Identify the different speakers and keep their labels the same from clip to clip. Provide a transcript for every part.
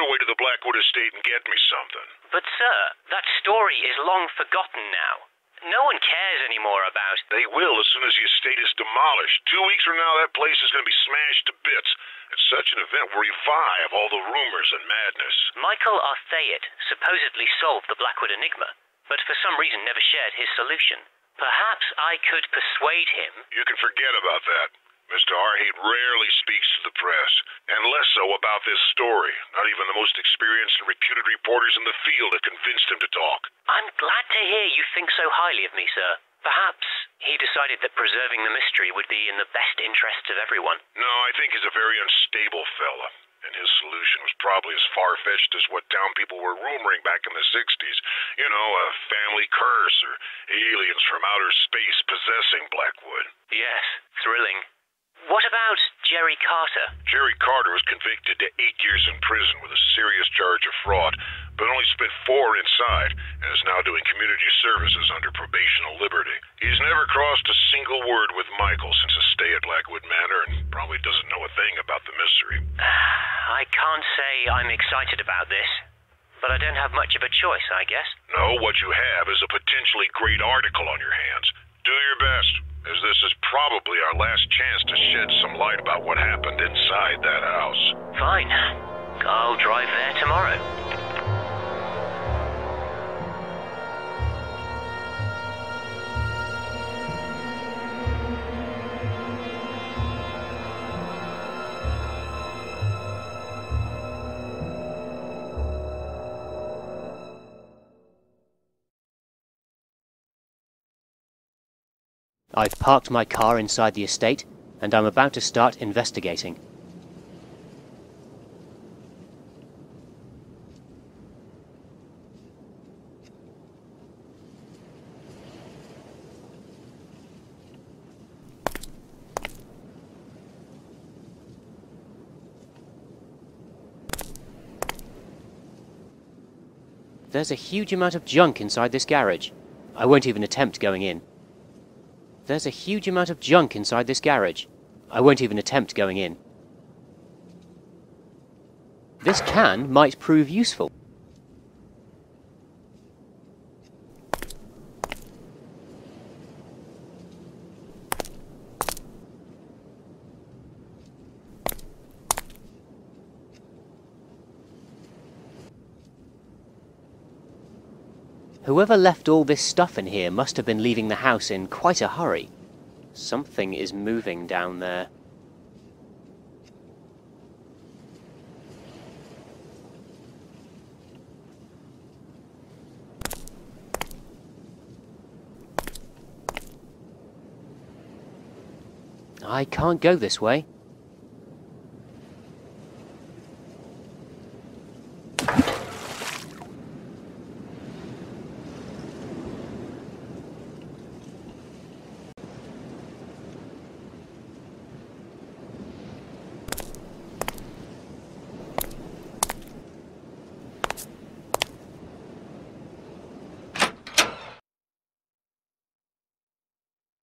Speaker 1: away to the Blackwood estate and get me something.
Speaker 2: But sir, that story is long forgotten now. No one cares anymore about...
Speaker 1: They will as soon as the estate is demolished. 2 weeks from now, that place is going to be smashed to bits. It's such an event will revive all the rumors and madness.
Speaker 2: Michael Arthayet supposedly solved the Blackwood enigma, but for some reason never shared his solution. Perhaps I could persuade him...
Speaker 1: You can forget about that. Mr. Arthayet rarely speaks to the press, and less so about this story. Not even the most experienced and reputed reporters in the field have convinced him to talk.
Speaker 2: I'm glad to hear you think so highly of me, sir. Perhaps he decided that preserving the mystery would be in the best interests of everyone.
Speaker 1: No, I think he's a very unstable fella, and his solution was probably as far-fetched as what town people were rumoring back in the 60s. You know, a family curse or aliens from outer space possessing Blackwood.
Speaker 2: Yes, thrilling. What about Jerry Carter?
Speaker 1: Jerry Carter was convicted to 8 years in prison with a serious charge of fraud, but only spent 4 inside, and is now doing community services under probational liberty. He's never crossed a single word with Michael since his stay at Blackwood Manor, and probably doesn't know a thing about the mystery.
Speaker 2: I can't say I'm excited about this, but I don't have much of a choice, I guess.
Speaker 1: No, what you have is a potentially great article on your hands. Do your best, as this is probably our last chance to shed some light about what happened inside that house.
Speaker 2: Fine. I'll drive there tomorrow.
Speaker 3: I've parked my car inside the estate, and I'm about to start investigating. There's a huge amount of junk inside this garage. I won't even attempt going in. There's a huge amount of junk inside this garage. I won't even attempt going in. This can might prove useful. Whoever left all this stuff in here must have been leaving the house in quite a hurry. Something is moving down there. I can't go this way.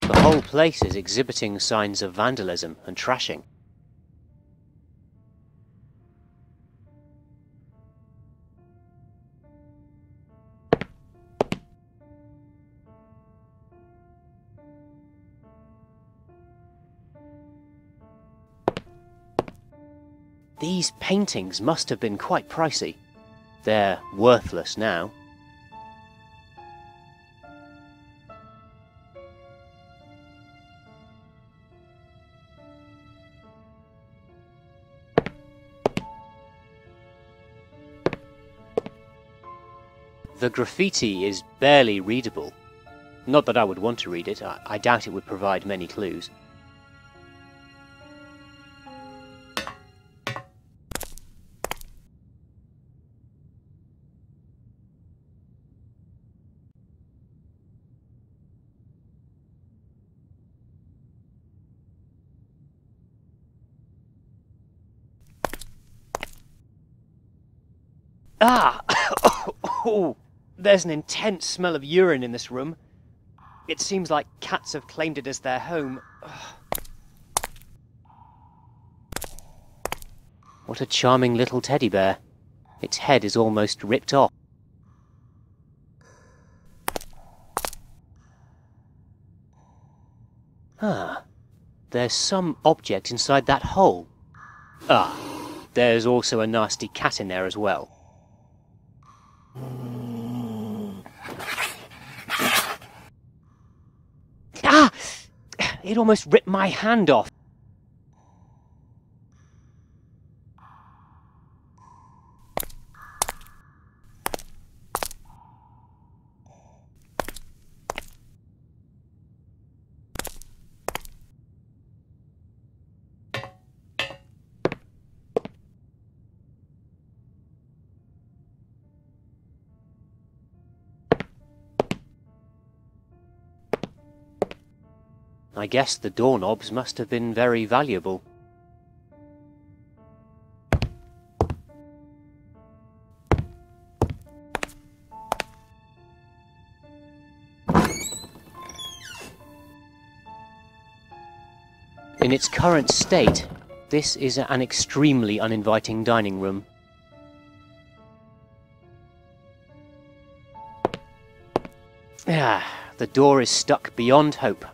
Speaker 3: The whole place is exhibiting signs of vandalism and trashing. These paintings must have been quite pricey. They're worthless now. The graffiti is barely readable. Not that I would want to read it, I doubt it would provide many clues. Ah! Oh, there's an intense smell of urine in this room. It seems like cats have claimed it as their home. What a charming little teddy bear. Its head is almost ripped off. Ah, there's some object inside that hole. Ah, there's also a nasty cat in there as well. Ah! It almost ripped my hand off. I guess the doorknobs must have been very valuable. In its current state, this is an extremely uninviting dining room. Ah, the door is stuck beyond hope.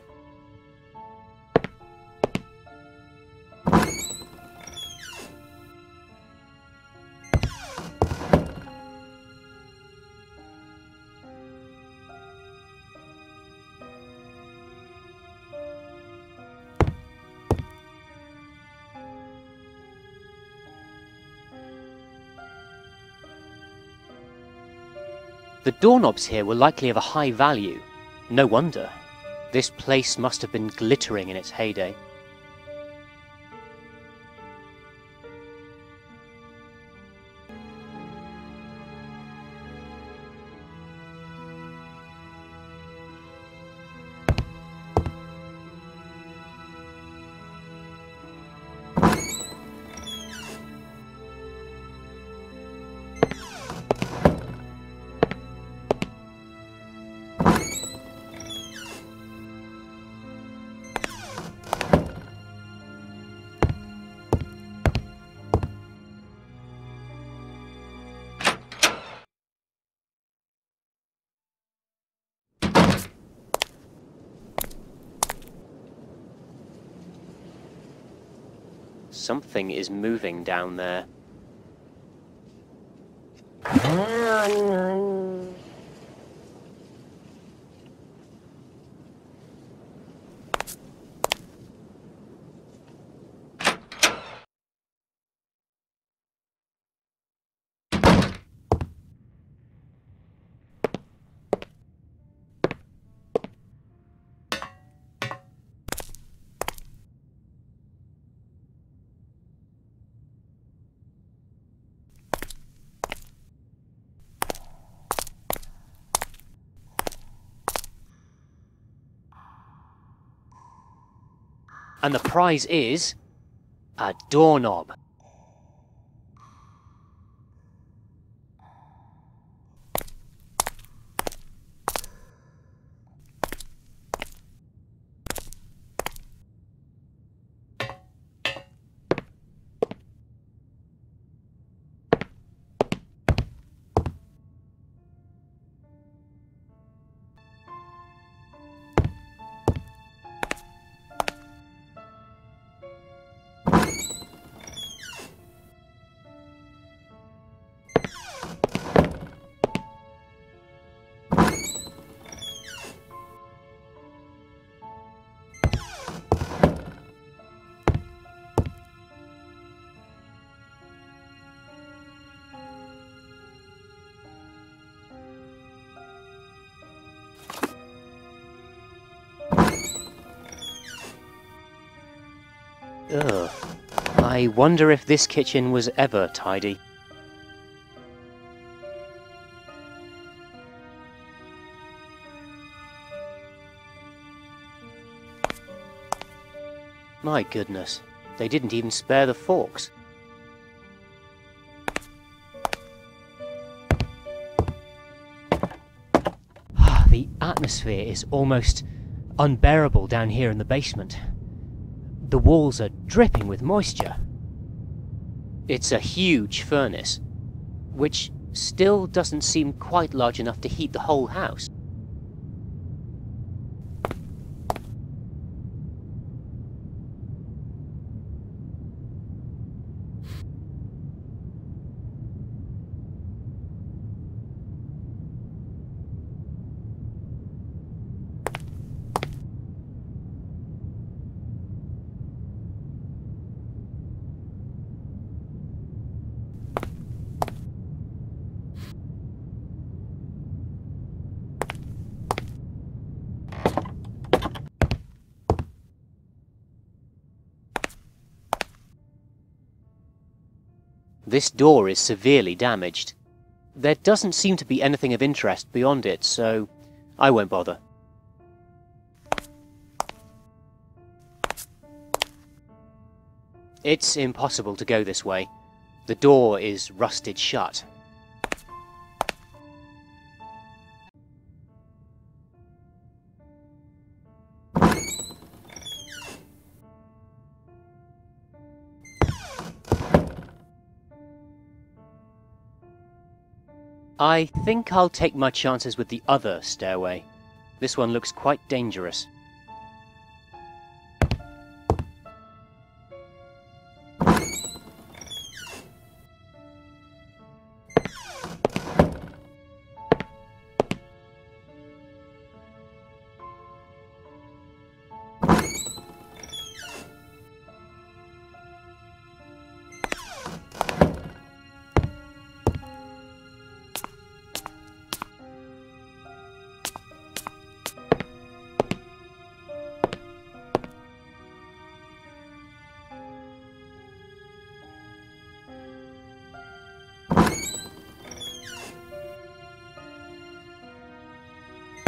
Speaker 3: The doorknobs here were likely of a high value. No wonder. This place must have been glittering in its heyday. Something is moving down there. And the prize is a doorknob. Ugh. I wonder if this kitchen was ever tidy. My goodness, they didn't even spare the forks. The atmosphere is almost unbearable down here in the basement. The walls are dripping with moisture. It's a huge furnace. which still doesn't seem quite large enough to heat the whole house. This door is severely damaged. There doesn't seem to be anything of interest beyond it, so I won't bother. It's impossible to go this way. The door is rusted shut. I think I'll take my chances with the other stairway. This one looks quite dangerous.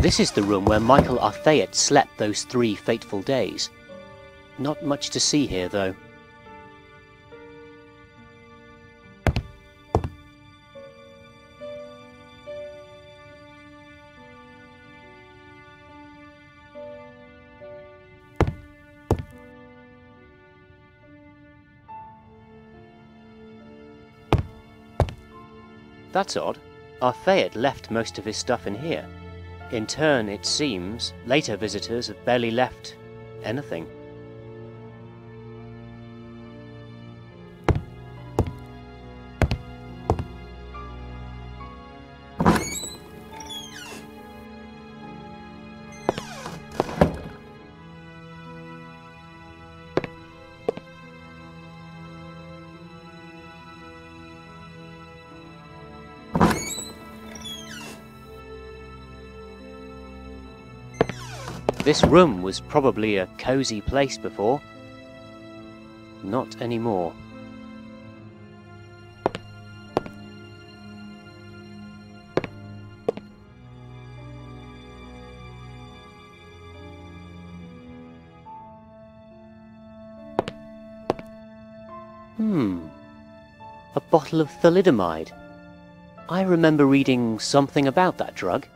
Speaker 3: This is the room where Michael Arthayet slept those 3 fateful days. Not much to see here, though. That's odd. Arthayet left most of his stuff in here. In turn, it seems, later visitors have barely left anything. This room was probably a cozy place before. Not anymore. A bottle of thalidomide. I remember reading something about that drug.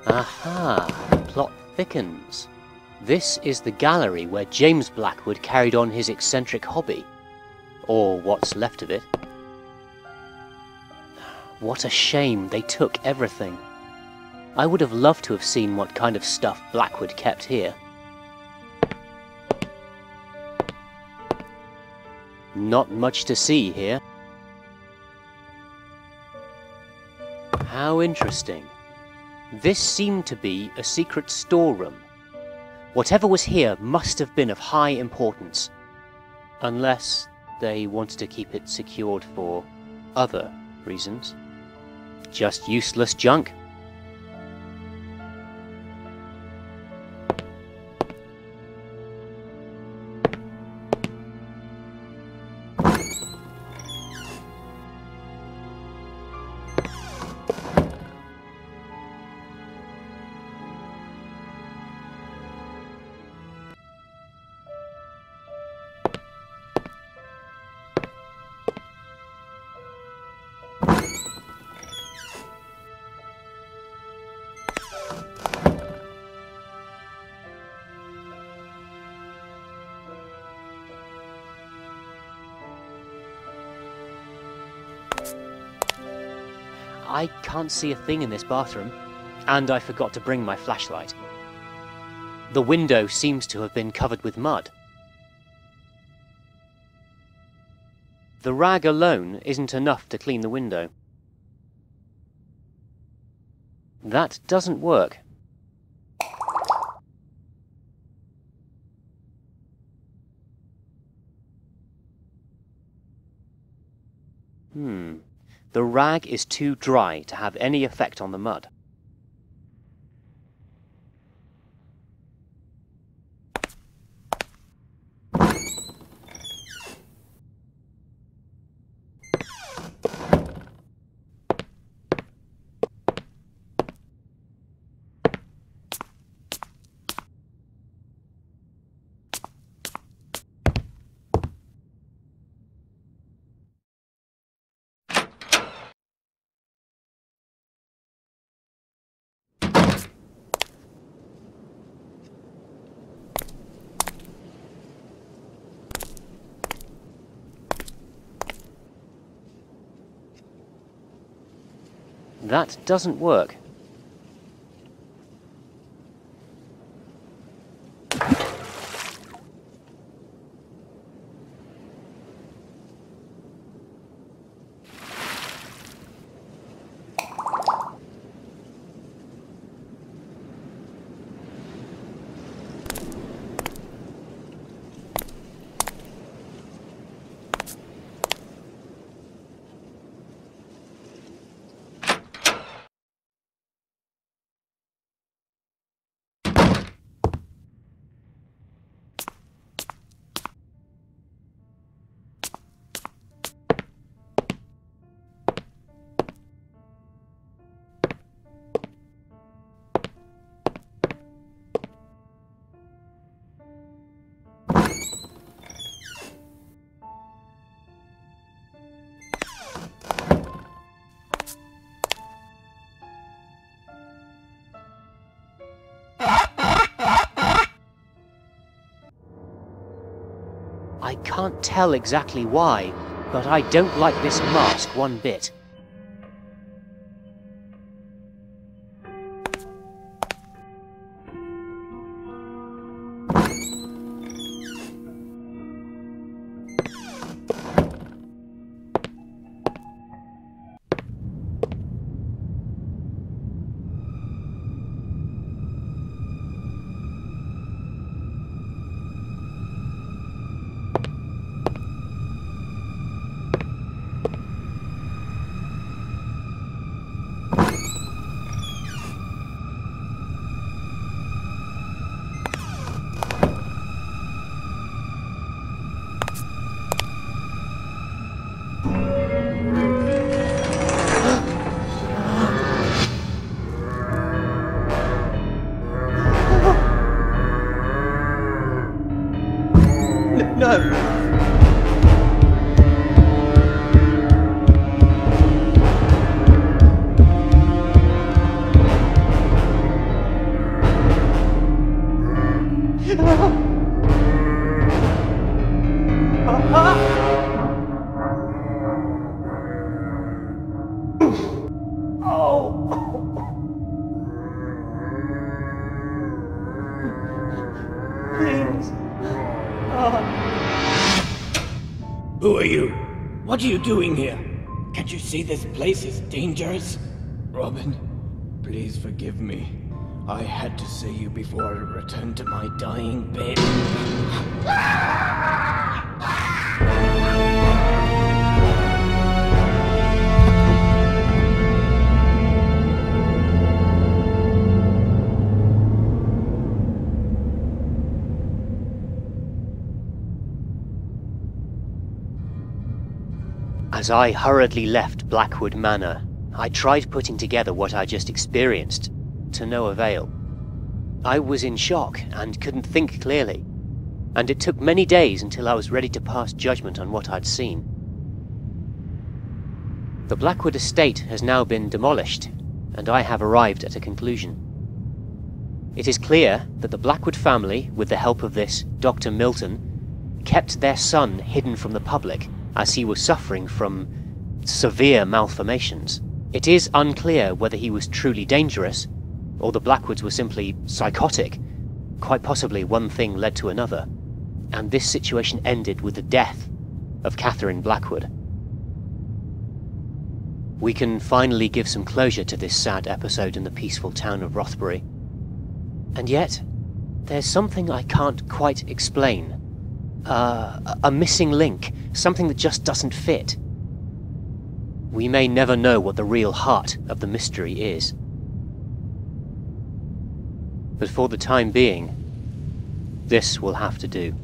Speaker 3: Aha! The plot thickens. This is the gallery where James Blackwood carried on his eccentric hobby. Or what's left of it. What a shame they took everything. I would have loved to have seen what kind of stuff Blackwood kept here. Not much to see here. How interesting. This seemed to be a secret storeroom. Whatever was here must have been of high importance. Unless they wanted to keep it secured for other reasons. Just useless junk. I can't see a thing in this bathroom, and I forgot to bring my flashlight. The window seems to have been covered with mud. The rag alone isn't enough to clean the window. That doesn't work. The rag is too dry to have any effect on the mud. That doesn't work. I can't tell exactly why, but I don't like this mask one bit. No!
Speaker 4: Who are you? What are you doing here? Can't you see this place is dangerous? Robin, please forgive me. I had to see you before I returned to my dying bed.
Speaker 3: As I hurriedly left Blackwood Manor, I tried putting together what I just experienced, to no avail. I was in shock and couldn't think clearly, and it took many days until I was ready to pass judgment on what I'd seen. The Blackwood estate has now been demolished, and I have arrived at a conclusion. It is clear that the Blackwood family, with the help of this Dr. Milton, kept their son hidden from the public as he was suffering from severe malformations. It is unclear whether he was truly dangerous, or the Blackwoods were simply psychotic. Quite possibly one thing led to another, and this situation ended with the death of Catherine Blackwood. We can finally give some closure to this sad episode in the peaceful town of Rothbury. And yet, there's something I can't quite explain. A missing link, something that just doesn't fit. We may never know what the real heart of the mystery is. But for the time being, this will have to do.